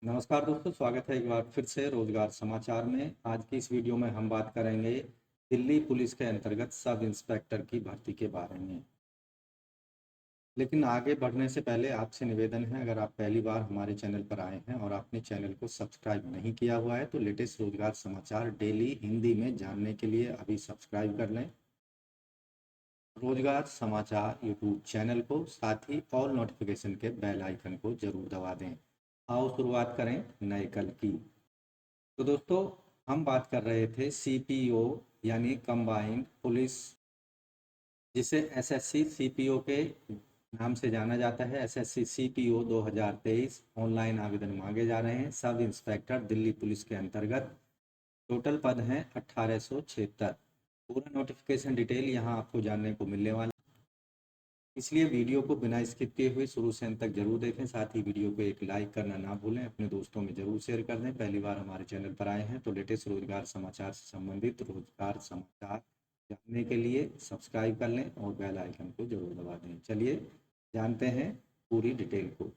नमस्कार दोस्तों, स्वागत है एक बार फिर से रोजगार समाचार में। आज की इस वीडियो में हम बात करेंगे दिल्ली पुलिस के अंतर्गत सब इंस्पेक्टर की भर्ती के बारे में। लेकिन आगे बढ़ने से पहले आपसे निवेदन है, अगर आप पहली बार हमारे चैनल पर आए हैं और आपने चैनल को सब्सक्राइब नहीं किया हुआ है तो लेटेस्ट रोजगार समाचार डेली हिंदी में जानने के लिए अभी सब्सक्राइब कर लें रोजगार समाचार यूट्यूब चैनल को, साथ ही ऑल नोटिफिकेशन के बेल आइकन को जरूर दबा दें। आओ शुरुआत करें नए कल की। तो दोस्तों, हम बात कर रहे थे सीपीओ यानी कंबाइंड पुलिस, जिसे एसएससी सीपीओ के नाम से जाना जाता है। एसएससी सीपीओ 2023 ऑनलाइन आवेदन मांगे जा रहे हैं सब इंस्पेक्टर दिल्ली पुलिस के अंतर्गत। टोटल पद हैं 1876। पूरा नोटिफिकेशन डिटेल यहाँ आपको जानने को मिलने वाला, इसलिए वीडियो को बिना स्किप किए हुए शुरू से अंत तक जरूर देखें। साथ ही वीडियो को एक लाइक करना ना भूलें, अपने दोस्तों में जरूर शेयर कर दें। पहली बार हमारे चैनल पर आए हैं तो लेटेस्ट रोजगार समाचार से संबंधित रोजगार समाचार जानने के लिए सब्सक्राइब कर लें और बेल आइकन को जरूर दबा दें। चलिए जानते हैं पूरी डिटेल को।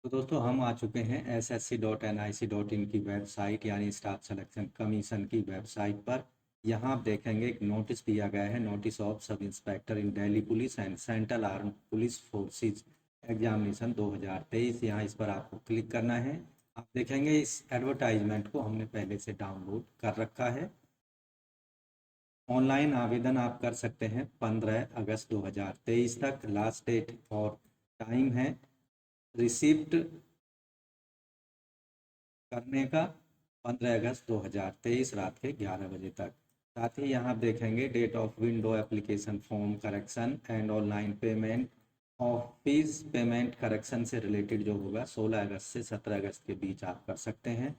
तो दोस्तों, हम आ चुके हैं ssc.nic.in की वेबसाइट यानी स्टाफ सिलेक्शन कमीशन की वेबसाइट पर। यहाँ आप देखेंगे एक नोटिस दिया गया है, notice of sub inspector in Delhi police and central arm police forces examination 2023। यहाँ इस पर आपको क्लिक करना है। आप देखेंगे इस एडवर्टाइजमेंट को हमने पहले से डाउनलोड कर रखा है। ऑनलाइन आवेदन आप कर सकते हैं 15 अगस्त 2023 तक। लास्ट डेट और टाइम है रिसिप्ट करने का 15 अगस्त 2023 रात के 11 बजे तक। साथ ही यहाँ आप देखेंगे date of window application form correction and online payment of fees payment correction से रिलेटेड जो होगा 16 अगस्त से 17 अगस्त के बीच आप कर सकते हैं।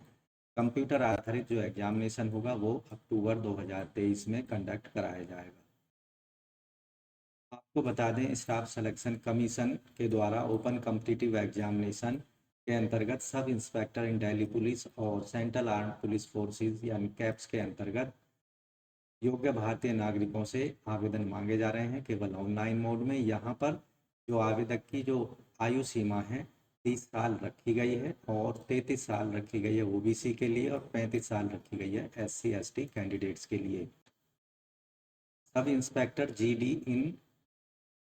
कंप्यूटर आधारित जो एग्जामिनेशन होगा वो अक्टूबर 2023 में कंडक्ट कराया जाएगा। आपको बता दें, स्टाफ सिलेक्शन कमीशन के द्वारा ओपन कॉम्पिटिटिव एग्जामिनेशन के अंतर्गत सब इंस्पेक्टर इन दिल्ली पुलिस और सेंट्रल आर्म पुलिस फोर्सेज यानी कैप्स के अंतर्गत योग्य भारतीय नागरिकों से आवेदन मांगे जा रहे हैं केवल ऑनलाइन मोड में। यहाँ पर जो आवेदक की जो आयु सीमा है 30 साल रखी गई है और 33 साल रखी गई है ओबीसी के लिए और 35 साल रखी गई है एससी एसटी कैंडिडेट्स के लिए। Sub inspector GD in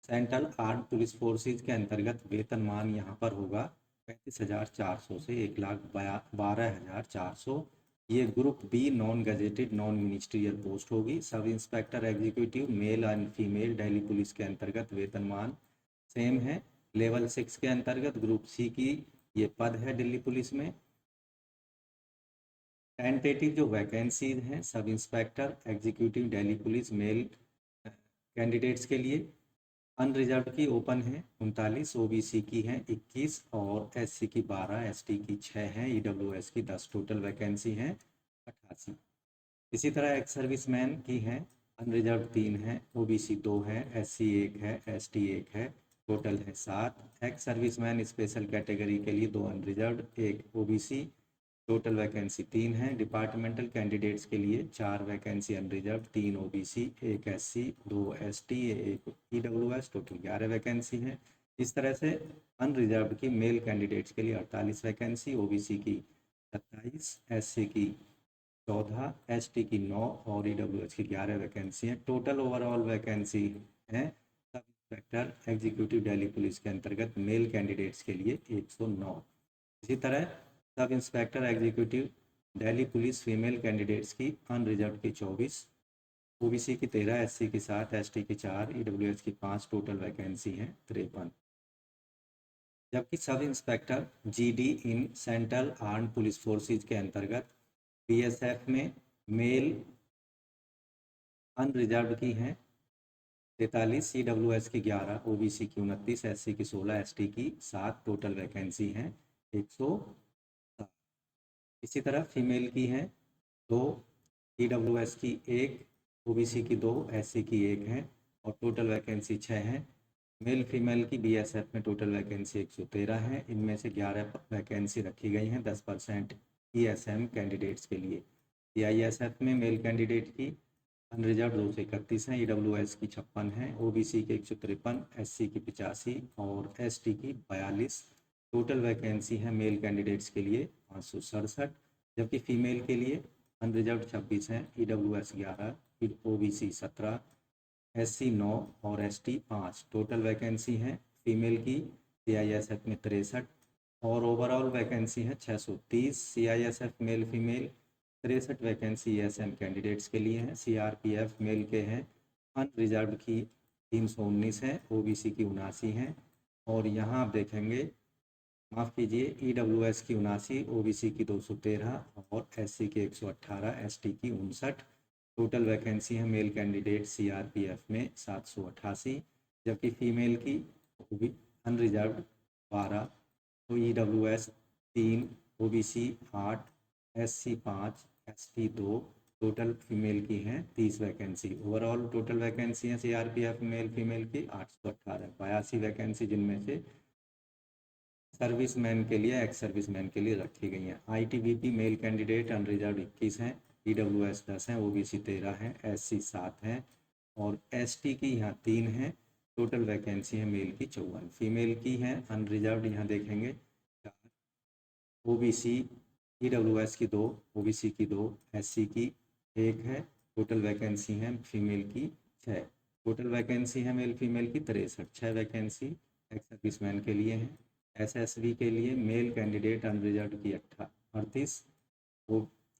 central arm police forces के अंतर्गत वेतनमान यहाँ पर होगा 35,400 से 1,12,400। ये group B non gazetted non ministerial post होगी। Sub inspector executive male and female Delhi police के अंतर्गत वेतनमान सेम है। लेवल 6 के अंतर्गत ग्रुप सी की ये पद है दिल्ली पुलिस में। टेंटेटिव जो वैकेंसीज हैं सब inspector executive Delhi police male candidates के लिए, अनरिजर्व की ओपन है 39, ओबीसी की हैं 21 और एससी की 12, एसटी की 6 हैं, ईडब्ल्यूएस की 10। टोटल वैकेंसी हैं 88। इसी तरह एक्स सर्विसमैन की हैं अनरिजर्व 3 हैं, ओबीसी 2 हैं, एससी 1 है, एसटी 1 है। टोटल है 7। एक्स सर्विसमैन स्पेशल कैटेगरी के लिए 2 अनरिजर्व 1 ओबीसी। टोटल वैकेंसी 3 है। डिपार्टमेंटल कैंडिडेट्स के लिए 4 vacancy unreserved, 3 OBC, 1 SC, 2 ST, 1 EWS. Total 11 vacancy हैं। इस तरह से अनरिजर्व की मेल कैंडिडेट्स के लिए 48 वैकेंसी, ओबीसी की 27, एससी की 14, एसटी की 9 और ईडब्ल्यूएस की 11 वैकेंसी हैं। टोटल ओवरऑल वैकेंसी है सब इंस्पेक्टर एग्जीक्यूटिव दिल्ली पुलिस के अंतर्गत मेल कैंडिडेट्स के लिए 109। इसी तरह सब inspector executive Delhi police female candidates की अनरिजर्व की 24, ओबीसी की 13, एससी की 7, एसटी की 4, ईडब्ल्यूएस की 5। टोटल वैकेंसी हैं 53। जबकि sub inspector GD in central arm police forces के अंतर्गत बीएसएफ में मेल अनरिजर्व की हैं 43, ईडब्ल्यूएस की 11, ओबीसी की 29, एससी की 16, एसटी की 7। टोटल वैकेंसी हैं 107। इसी तरह फीमेल की हैं 2, ईडब्ल्यूएस की 1, ओबीसी की 2, एससी की 1 है और टोटल वैकेंसी 6 है। मेल फीमेल की बीएसएफ में टोटल वैकेंसी 113 है। इनमें से 11 वैकेंसी रखी गई हैं 10% ईएसएम कैंडिडेट्स के लिए। सीआईएसएफ में मेल कैंडिडेट की अनरिजर्व 231 हैं, ईडब्ल्यूएस की 56 हैं, ओबीसी की 153, एससी की 85 और एसटी की 42। टोटल वैकेंसी है मेल कैंडिडेट्स के लिए 567, जबकि फीमेल के लिए अनरिजर्व 26 हैं, EWS 11, OBC 17, SC 9 और ST 5। टोटल वैकेंसी हैं फीमेल की CISF में 63 और ओवरऑल वैकेंसी है 630। CISF male female 63 vacancy ESM candidates के लिए हैं। CRPF मेल के हैं अनरिजर्व की 319 है, OBC की 79 है और यहाँ आप देखेंगे, माफ़ कीजिए, EWS की 79, OBC की 213 और SC की 118, ST की 59। टोटल वैकेंसी है मेल कैंडिडेट CRPF में 788, जबकि फीमेल की अनरिजर्व 12, तो EWS 3, OBC 8, SC 5, ST 2। Total female की हैं 30 वैकेंसी। ओवरऑल टोटल वैकेंसी हैं CRPF मेल फीमेल की 818, 82 वैकेंसी जिनमें से सर्विसमैन के लिए, एक्स सर्विसमैन के लिए रखी गई हैं। ITBP मेल कैंडिडेट अनरिजर्व 21 हैं, EWS 10 हैं, OBC 13 हैं, SC 7 हैं और ST की यहाँ 3 हैं। टोटल वैकेंसी है मेल की 54, फीमेल की हैं अनरिजर्व यहाँ देखेंगे 4, OBC EWS की 2, OBC की 2, SC की 1 है। टोटल वैकेंसी है फीमेल की 6। टोटल वैकेंसी है मेल फीमेल की 63, 6 वैकेंसी एक्स सर्विसमैन के लिए हैं। SSB के लिए मेल कैंडिडेट अनरिजर्व की 38,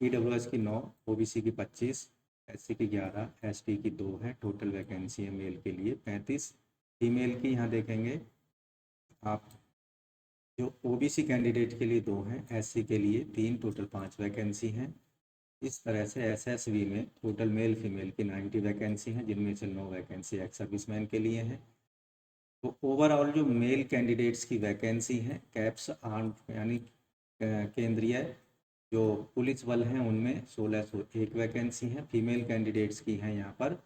EWS की 9, OBC की 25, SC की 11, ST की 2 है। टोटल वैकेंसी है मेल के लिए 35। फीमेल की यहाँ देखेंगे आप, जो OBC कैंडिडेट के लिए 2 हैं, SC के लिए 3, टोटल 5 वैकेंसी हैं। इस तरह से SSB में टोटल मेल फीमेल की 90 वैकेंसी हैं, जिनमें से 9 वैकेंसी एक्स सर्विसमैन के लिए हैं। तो ओवरऑल जो मेल कैंडिडेट्स की वैकेंसी है कैप्स आर्म यानी केंद्रीय जो पुलिस बल हैं उनमें 1601 वैकेंसी हैं। फीमेल कैंडिडेट्स की हैं यहाँ पर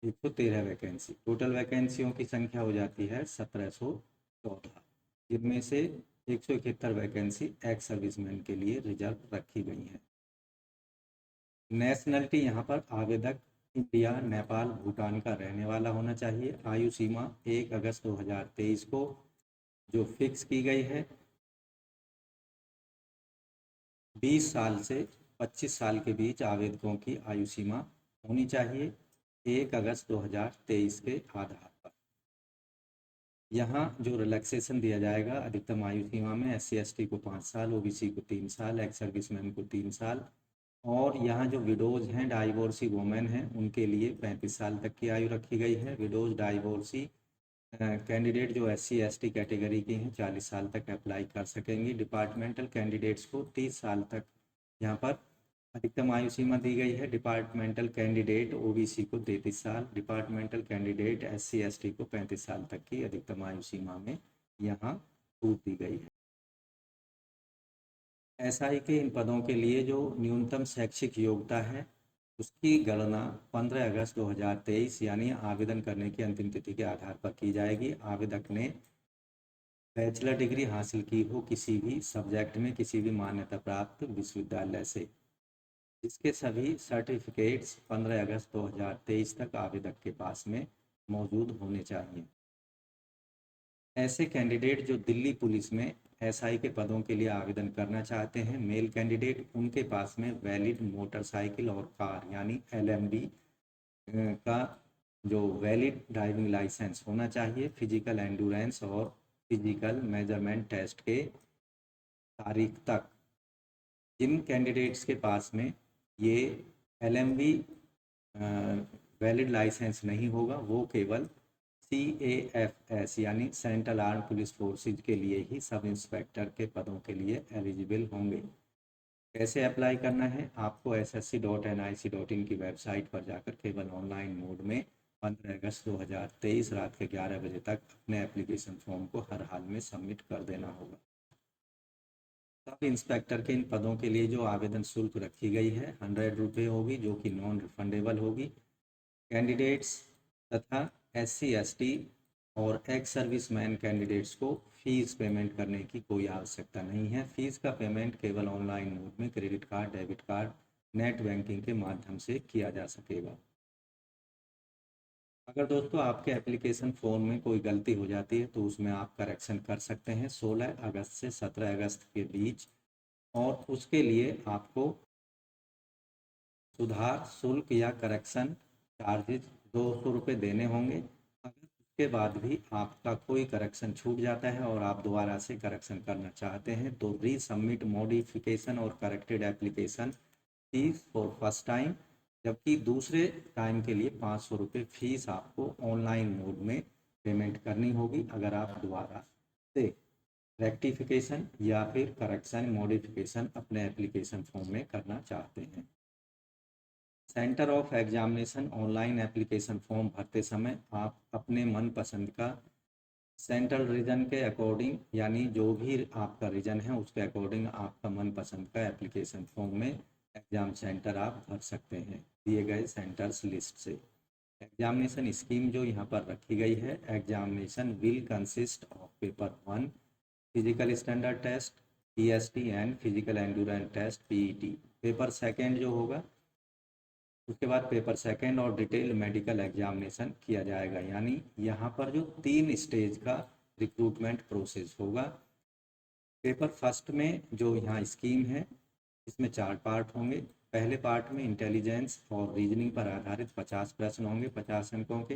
113 वैकेंसी। टोटल वैकेंसियों की संख्या हो जाती है 1714, जिनमें से 171 वैकेंसी एक्स सर्विसमैन के लिए रिजर्व रखी गई हैं। नेशनलिटी यहाँ पर आवेदक इंडिया, नेपाल, भूटान का रहने वाला होना चाहिए। आयु सीमा 1 अगस्त 2023 को जो फिक्स की गई है 20 साल से 25 साल के बीच आवेदकों की आयु सीमा होनी चाहिए 1 अगस्त 2023 के आधार पर। यहाँ जो रिलैक्सेशन दिया जाएगा अधिकतम आयु सीमा में SC ST को 5 साल, OBC को 3 साल, एक्स सर्विसमैन को 3 साल और यहाँ जो विडोज हैं, डाइवोर्सी वुमेन हैं, उनके लिए 35 साल तक की आयु रखी गई है। विडोज डाइवोर्सी कैंडिडेट जो SC ST कैटेगरी की हैं 40 साल तक अप्लाई कर सकेंगी। डिपार्टमेंटल कैंडिडेट्स को 30 साल तक यहाँ पर अधिकतम आयु सीमा दी गई है। डिपार्टमेंटल कैंडिडेट OBC को 33 साल, डिपार्टमेंटल कैंडिडेट SC ST को 35 साल तक की अधिकतम आयु सीमा में यहाँ छूट दी गई है। SI के इन पदों के लिए जो न्यूनतम शैक्षिक योग्यता है उसकी गणना 15 अगस्त 2023 यानी आवेदन करने की अंतिम तिथि के आधार पर की जाएगी। आवेदक ने बैचलर डिग्री हासिल की हो किसी भी सब्जेक्ट में किसी भी मान्यता प्राप्त विश्वविद्यालय से, जिसके सभी सर्टिफिकेट्स 15 अगस्त 2023 तक आवेदक के पास में मौजूद होने चाहिए। ऐसे कैंडिडेट जो दिल्ली पुलिस में SI के पदों के लिए आवेदन करना चाहते हैं, मेल कैंडिडेट, उनके पास में वैलिड मोटरसाइकिल और कार यानी LMD का जो वैलिड ड्राइविंग लाइसेंस होना चाहिए। फिजिकल एंडोरेंस और फिजिकल मेजरमेंट टेस्ट के तारीख तक जिन कैंडिडेट्स के पास में ये LMD वैलिड लाइसेंस नहीं होगा वो केवल CAFS यानी सेंट्रल आर्म पुलिस फोर्सेज के लिए ही सब इंस्पेक्टर के पदों के लिए एलिजिबल होंगे। कैसे अप्लाई करना है? आपको ssc.nic.in की वेबसाइट पर जाकर केवल ऑनलाइन मोड में 15 अगस्त 2023 रात के 11 बजे तक अपने एप्लीकेशन फॉर्म को हर हाल में सबमिट कर देना होगा। सब इंस्पेक्टर के इन पदों के लिए जो आवेदन शुल्क रखी गई है 100 रुपये होगी, जो कि नॉन रिफंडेबल होगी। कैंडिडेट्स तथा SC ST और एक्स सर्विसमैन कैंडिडेट्स को फीस पेमेंट करने की कोई आवश्यकता नहीं है। फीस का पेमेंट केवल ऑनलाइन मोड में credit card, debit card, net banking के माध्यम से किया जा सकेगा। अगर दोस्तों आपके एप्लीकेशन फॉर्म में कोई गलती हो जाती है तो उसमें आप करेक्शन कर सकते हैं 16 अगस्त से 17 अगस्त के बीच, और उसके लिए आपको सुधार शुल्क या करेक्शन चार्जेज 200 रुपये देने होंगे। अगर उसके बाद भी आपका कोई करेक्शन छूट जाता है और आप दोबारा से करेक्शन करना चाहते हैं तो रीसबमिट मॉडिफिकेशन और corrected application fees for first time, जबकि दूसरे टाइम के लिए 500 रुपये फीस आपको ऑनलाइन मोड में पेमेंट करनी होगी अगर आप दोबारा से रेक्टिफिकेशन या फिर करेक्शन मॉडिफिकेशन अपने एप्लीकेशन फॉर्म में करना चाहते हैं। Centre of examination online application form भरते समय आप अपने मनपसंद का सेंट्रल रीजन के अकॉर्डिंग, यानी जो भी आपका रीजन है उसके अकॉर्डिंग आपका मनपसंद का एप्लीकेशन फॉर्म में एग्ज़ाम सेंटर आप भर सकते हैं दिए गए सेंटर्स लिस्ट से। एग्जामिनेशन स्कीम जो यहाँ पर रखी गई है, examination will consist of paper 1 physical standard test PST and physical endurance test PET। Paper second जो होगा उसके बाद पेपर सेकेंड और डिटेल मेडिकल एग्जामिनेशन किया जाएगा, यानी यहाँ पर जो 3 स्टेज का रिक्रूटमेंट प्रोसेस होगा। पेपर फर्स्ट में जो यहाँ स्कीम है इसमें 4 पार्ट होंगे। पहले पार्ट में इंटेलिजेंस और रीजनिंग पर आधारित 50 प्रश्न होंगे 50 अंकों के।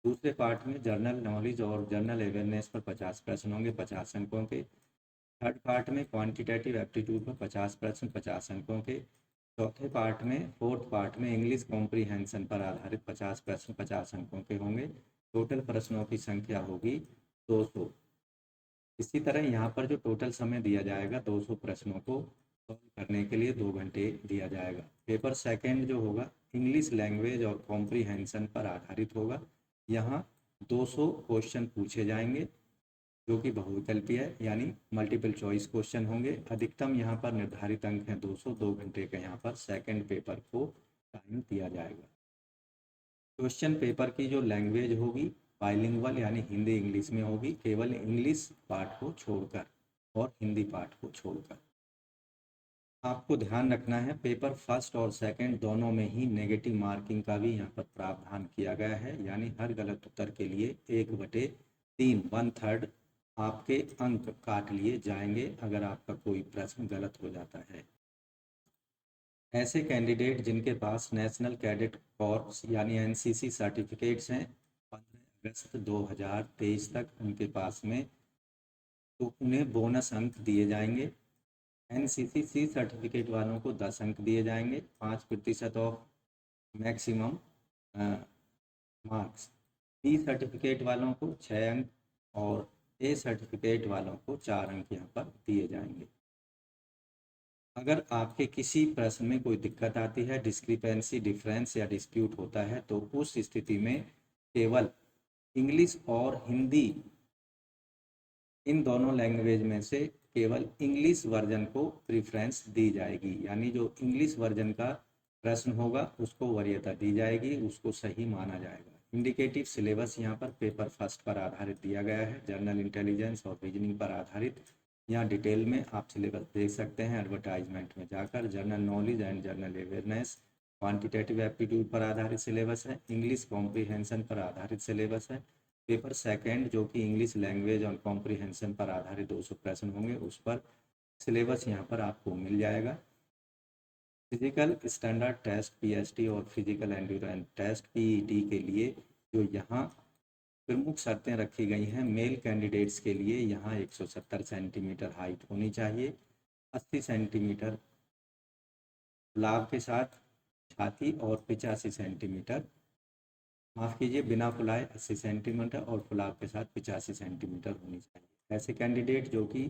दूसरे पार्ट में जनरल नॉलेज और जनरल अवेयरनेस पर 50 प्रश्न होंगे 50 अंकों के। थर्ड पार्ट में क्वांटिटेटिव एप्टीट्यूड पर 50 प्रश्न 50 अंकों के। चौथे पार्ट में फोर्थ पार्ट में इंग्लिश कॉम्प्रीहेंशन पर आधारित 50 प्रश्न 50 अंकों के होंगे। टोटल प्रश्नों की संख्या होगी 200। इसी तरह यहाँ पर जो टोटल समय दिया जाएगा 200 प्रश्नों को सॉल्व करने के लिए 2 घंटे दिया जाएगा। पेपर सेकेंड जो होगा इंग्लिश लैंग्वेज और कॉम्प्रीहेंशन पर आधारित होगा। यहाँ 200 क्वेश्चन पूछे जाएंगे जो कि बहुविकल्पीय है, यानी मल्टीपल चॉइस क्वेश्चन होंगे। अधिकतम यहाँ पर निर्धारित अंक हैं 200। 2 घंटे का यहाँ पर सेकंड पेपर को टाइम दिया जाएगा। क्वेश्चन पेपर की जो लैंग्वेज होगी बाइलिंगुअल यानी हिंदी इंग्लिश में होगी, केवल इंग्लिश पार्ट को छोड़कर और हिंदी पार्ट को छोड़कर। आपको ध्यान रखना है पेपर फर्स्ट और सेकंड दोनों में ही नेगेटिव मार्किंग का भी यहाँ पर प्रावधान किया गया है, यानी हर गलत उत्तर के लिए 1/3 1/3 आपके अंक काट लिए जाएंगे अगर आपका कोई प्रश्न गलत हो जाता है। ऐसे कैंडिडेट जिनके पास नेशनल कैडेट कॉर्प्स यानी NCC सर्टिफिकेट्स हैं 15 अगस्त 2023 तक उनके पास में, तो उन्हें बोनस अंक दिए जाएंगे। NCC C सर्टिफिकेट वालों को 10 अंक दिए जाएंगे, 5% of maximum marks. B certificate वालों को 6 अंक और A सर्टिफिकेट वालों को 4 अंक यहाँ पर दिए जाएंगे। अगर आपके किसी प्रश्न में कोई दिक्कत आती है, डिस्क्रिपेंसी डिफरेंस या डिस्प्यूट होता है, तो उस स्थिति में केवल इंग्लिश और हिंदी इन दोनों लैंग्वेज में से केवल इंग्लिश वर्जन को प्रीफ्रेंस दी जाएगी, यानी जो इंग्लिश वर्जन का प्रश्न होगा उसको वरीयता दी जाएगी, उसको सही माना जाएगा। इंडिकेटिव सिलेबस यहाँ पर पेपर फर्स्ट पर आधारित दिया गया है, जनरल इंटेलिजेंस और रीजनिंग पर आधारित। यहाँ डिटेल में आप सिलेबस देख सकते हैं एडवर्टाइजमेंट में जाकर। General knowledge and general awareness quantitative aptitude पर आधारित सिलेबस है। इंग्लिश कॉम्प्रीहेंशन पर आधारित सिलेबस है। पेपर सेकंड जो कि इंग्लिश लैंग्वेज और कॉम्प्रीहेंशन पर आधारित 200 प्रश्न होंगे उस पर सिलेबस यहाँ पर आपको मिल जाएगा। फिजिकल स्टैंडर्ड टेस्ट PST और फिजिकल एंड्योरेंस टेस्ट PET के लिए जो यहाँ प्रमुख शर्तें रखी गई हैं, मेल कैंडिडेट्स के लिए यहाँ 170 सेंटीमीटर हाइट होनी चाहिए, 80 सेंटीमीटर फुलाव के साथ छाती और 85 सेंटीमीटर, माफ़ कीजिए बिना फुलाए 80 सेंटीमीटर और फुलाव के साथ 85 सेंटीमीटर होनी चाहिए। ऐसे कैंडिडेट जो कि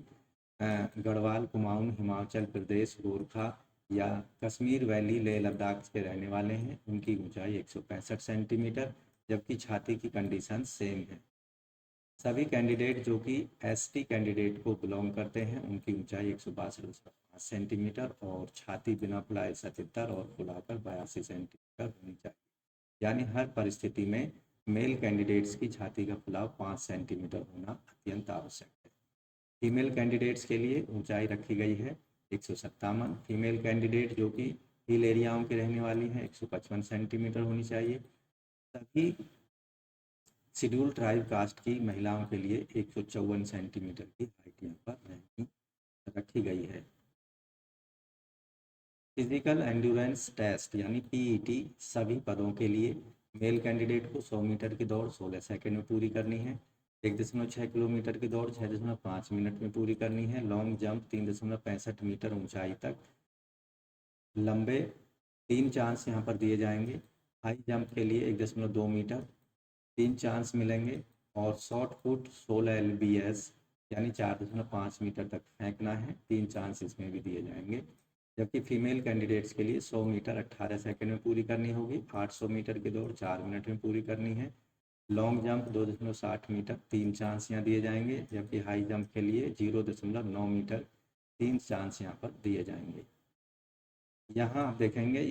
गढ़वाल कुमाऊं हिमाचल प्रदेश गोरखा या कश्मीर वैली लेह लद्दाख के रहने वाले हैं उनकी ऊंचाई 165 सेंटीमीटर, जबकि छाती की कंडीशन सेम है। सभी कैंडिडेट जो कि ST कैंडिडेट को बिलोंग करते हैं उनकी ऊंचाई 162 सेंटीमीटर और छाती बिना फुलाए 77 और फुलाकर 82 सेंटीमीटर होनी चाहिए, यानी हर परिस्थिति में मेल कैंडिडेट्स की छाती का फुलाव 5 सेंटीमीटर होना अत्यंत आवश्यक है। फीमेल कैंडिडेट्स के लिए ऊंचाई रखी गई है 157। फीमेल कैंडिडेट जो कि हिल एरियाओं की रहने वाली हैं 155 सेंटीमीटर होनी चाहिए। सभी शेड्यूल ट्राइब कास्ट की महिलाओं के लिए 154 सेंटीमीटर की हाइट यहाँ पर रखी गई है। फिजिकल एंड्योरेंस टेस्ट यानी पीईटी सभी पदों के लिए मेल कैंडिडेट को 100 मीटर की दौड़ 16 सेकंड में पूरी करनी है, 1.6 किलोमीटर की दौड़ 6.5 मिनट में पूरी करनी है, लॉन्ग जंप 3.65 मीटर ऊंचाई तक लंबे 3 चांस यहाँ पर दिए जाएंगे। हाई जंप के लिए 1.2 मीटर 3 चांस मिलेंगे और शॉर्ट पुट 16 LBS यानी 4.5 मीटर तक फेंकना है, 3 चांस इसमें भी दिए जाएंगे। जबकि फीमेल कैंडिडेट्स के लिए 100 मीटर 18 सेकंड में पूरी करनी होगी, 800 मीटर की दौड़ 4 मिनट में पूरी करनी है, लॉन्ग जंप 2.60 मीटर 3 चांस यहाँ दिए जाएंगे, जबकि हाई जंप के लिए 0.9 मीटर 3 चांस यहाँ पर दिए जाएंगे। यहाँ आप देखेंगे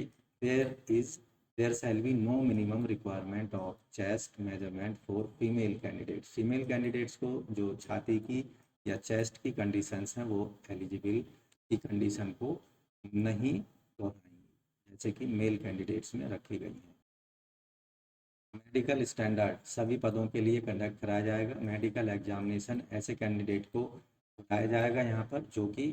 there shall be no minimum requirement of chest measurement for female candidates. Female candidates को जो छाती की या चेस्ट की कंडीशंस हैं वो एलिजिबल की कंडीशन को नहीं दोहराएंगी जैसे कि मेल कैंडिडेट्स में रखी गई है। मेडिकल स्टैंडर्ड सभी पदों के लिए कंडक्ट कराया जाएगा। मेडिकल एग्जामिनेशन ऐसे कैंडिडेट को बताया जाएगा यहाँ पर जो कि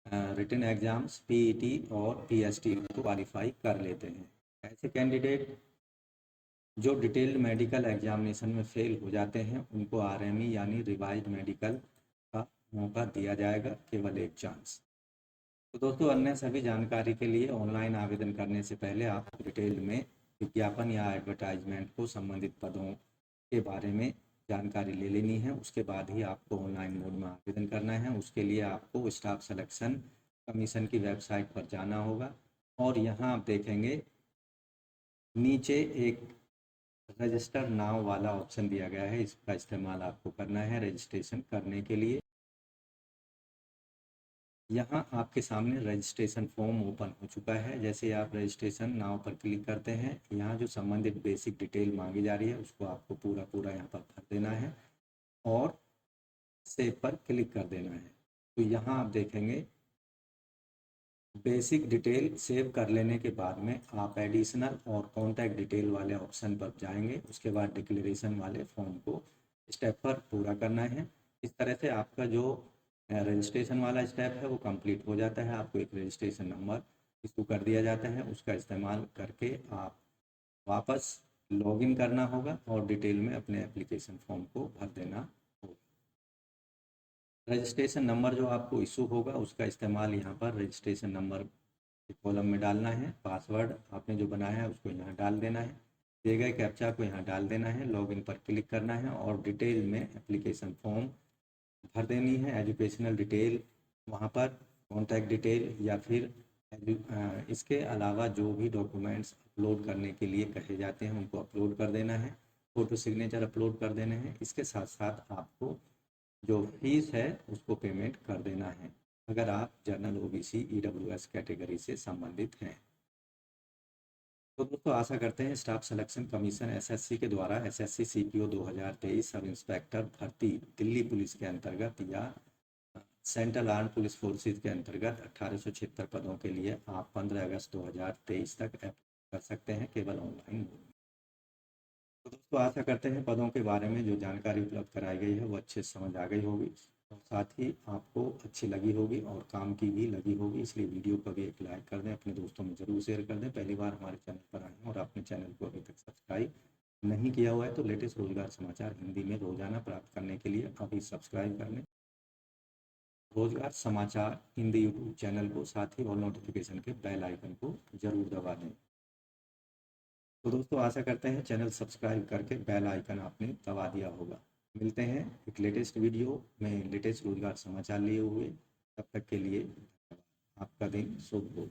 रिटन एग्जाम्स पीईटी और पीएसटी को क्वालिफाई कर लेते हैं। ऐसे कैंडिडेट जो डिटेल्ड मेडिकल एग्जामिनेशन में फेल हो जाते हैं उनको आरएमई यानी रिवाइज्ड मेडिकल का मौका दिया जाएगा, केवल 1 चांस। तो दोस्तों अन्य सभी जानकारी के लिए ऑनलाइन आवेदन करने से पहले आप डिटेल में विज्ञापन या एडवर्टाइजमेंट को संबंधित पदों के बारे में जानकारी ले लेनी है, उसके बाद ही आपको ऑनलाइन मोड में आवेदन करना है। उसके लिए आपको स्टाफ सिलेक्शन कमीशन की वेबसाइट पर जाना होगा और यहाँ आप देखेंगे नीचे एक रजिस्टर नाउ वाला ऑप्शन दिया गया है, इसका इस्तेमाल आपको करना है रजिस्ट्रेशन करने के लिए। यहाँ आपके सामने रजिस्ट्रेशन फॉर्म ओपन हो चुका है। जैसे आप रजिस्ट्रेशन नाउ पर क्लिक करते हैं, यहाँ जो संबंधित बेसिक डिटेल मांगी जा रही है उसको आपको पूरा यहाँ पर भर देना है और सेव पर क्लिक कर देना है। तो यहाँ आप देखेंगे बेसिक डिटेल सेव कर लेने के बाद में आप एडिशनल और कॉन्टैक्ट डिटेल वाले ऑप्शन पर जाएंगे। उसके बाद डिक्लेरेशन वाले फॉर्म को स्टेप पर पूरा करना है। इस तरह से आपका जो रजिस्ट्रेशन वाला स्टेप है वो कंप्लीट हो जाता है। आपको एक रजिस्ट्रेशन नंबर इशू कर दिया जाता है, उसका इस्तेमाल करके आप वापस लॉगिन करना होगा और डिटेल में अपने एप्लीकेशन फॉर्म को भर देना होगा। रजिस्ट्रेशन नंबर जो आपको इशू होगा उसका इस्तेमाल यहाँ पर रजिस्ट्रेशन नंबर के कॉलम में डालना है। पासवर्ड आपने जो बनाया है उसको यहाँ डाल देना है, दिए गए कैप्चा को यहाँ डाल देना है, लॉगिन पर क्लिक करना है और डिटेल में एप्लीकेशन फॉर्म भर देनी है। एजुकेशनल डिटेल वहाँ पर कॉन्टैक्ट डिटेल या फिर इसके अलावा जो भी डॉक्यूमेंट्स अपलोड करने के लिए कहे जाते हैं उनको अपलोड कर देना है। फ़ोटो सिग्नेचर अपलोड कर देने हैं। इसके साथ साथ आपको जो फीस है उसको पेमेंट कर देना है अगर आप जनरल ओबीसी ईडब्ल्यूएस कैटेगरी से संबंधित हैं। तो दोस्तों आशा करते हैं स्टाफ सिलेक्शन कमीशन एसएससी के द्वारा एसएससी सीपीओ 2023 सब इंस्पेक्टर भर्ती दिल्ली पुलिस के अंतर्गत या सेंट्रल आर्म पुलिस फोर्सेज के अंतर्गत 1876 पदों के लिए आप 15 अगस्त 2023 तक अप्लाई कर सकते हैं, केवल ऑनलाइन। तो दोस्तों आशा करते हैं पदों के बारे में जो जानकारी उपलब्ध कराई गई है वो अच्छे से समझ आ गई होगी और साथ ही आपको अच्छी लगी होगी और काम की भी लगी होगी। इसलिए वीडियो को भी एक लाइक कर दें, अपने दोस्तों में ज़रूर शेयर कर दें। पहली बार हमारे चैनल पर आए हैं और आपने चैनल को अभी तक सब्सक्राइब नहीं किया हुआ है तो लेटेस्ट रोजगार समाचार हिंदी में रोजाना प्राप्त करने के लिए अभी सब्सक्राइब कर लें रोजगार समाचार हिंदी यूट्यूब चैनल को, साथ ही और नोटिफिकेशन के बेल आइकन को जरूर दबा दें। तो दोस्तों आशा करते हैं चैनल सब्सक्राइब करके बेल आइकन आपने दबा दिया होगा। मिलते हैं एक लेटेस्ट वीडियो में लेटेस्ट रोजगार समाचार लिए हुए, तब तक के लिए धन्यवाद। आपका दिन शुभ हो।